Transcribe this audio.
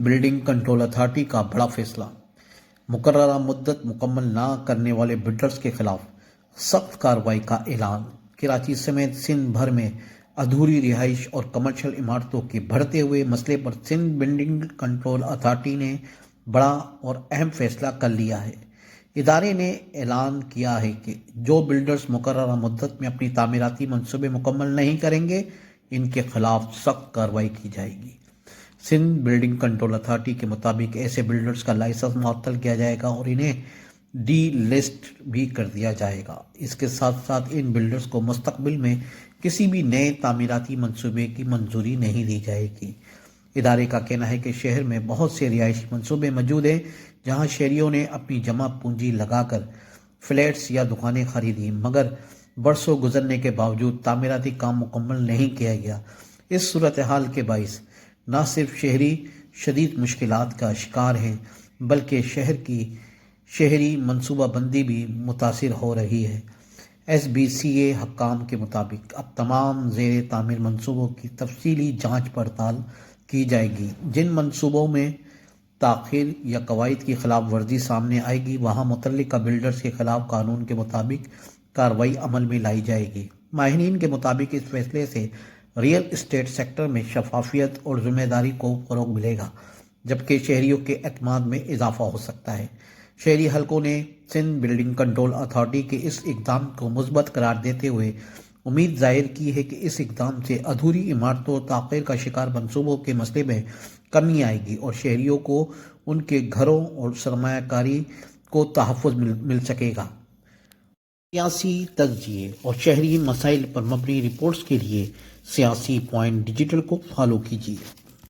Building control authority کا بڑا فیصلہ، مقررہ مدت مکمل نہ کرنے والے بلڈرز کے خلاف سخت کارروائی کا اعلان۔ کراچی سمیت سندھ بھر میں ادھوری رہائش اور کمرشل عمارتوں کے بڑھتے ہوئے مسئلے پر سندھ بلڈنگ کنٹرول اتھارٹی نے بڑا اور اہم فیصلہ کر لیا ہے۔ ادارے نے اعلان کیا ہے کہ جو بلڈرز مقررہ مدت میں اپنی تعمیراتی منصوبے مکمل نہیں کریں گے، ان کے خلاف سخت کارروائی کی جائے گی۔ سندھ بلڈنگ کنٹرول اتھارٹی کے مطابق ایسے بلڈرز کا لائسنس معطل کیا جائے گا اور انہیں ڈی لسٹ بھی کر دیا جائے گا۔ اس کے ساتھ ساتھ ان بلڈرز کو مستقبل میں کسی بھی نئے تعمیراتی منصوبے کی منظوری نہیں دی جائے گی۔ ادارے کا کہنا ہے کہ شہر میں بہت سے رہائشی منصوبے موجود ہیں جہاں شہریوں نے اپنی جمع پونجی لگا کر فلیٹس یا دکانیں خریدی، مگر برسوں گزرنے کے باوجود تعمیراتی کام مکمل نہیں کیا گیا۔ اس صورتحال کے باعث نہ صرف شہری شدید مشکلات کا شکار ہیں بلکہ شہر کی شہری منصوبہ بندی بھی متاثر ہو رہی ہے۔ ایس بی سی اے حکام کے مطابق اب تمام زیر تعمیر منصوبوں کی تفصیلی جانچ پڑتال کی جائے گی۔ جن منصوبوں میں تاخیر یا قواعد کی خلاف ورزی سامنے آئے گی، وہاں متعلقہ بلڈرز کے خلاف قانون کے مطابق کارروائی عمل میں لائی جائے گی۔ ماہرین کے مطابق اس فیصلے سے ریئل اسٹیٹ سیکٹر میں شفافیت اور ذمہ داری کو فروغ ملے گا، جبکہ شہریوں کے اعتماد میں اضافہ ہو سکتا ہے۔ شہری حلقوں نے سندھ بلڈنگ کنٹرول اتھارٹی کے اس اقدام کو مثبت قرار دیتے ہوئے امید ظاہر کی ہے کہ اس اقدام سے ادھوری عمارتوں اور تاخیر کا شکار منصوبوں کے مسئلے میں کمی آئے گی اور شہریوں کو ان کے گھروں اور سرمایہ کاری کو تحفظ مل سکے گا۔ سیاسی تجزیے اور شہری مسائل پر مبنی رپورٹس کے لیے سیاسی پوائنٹ ڈیجیٹل کو فالو کیجیے۔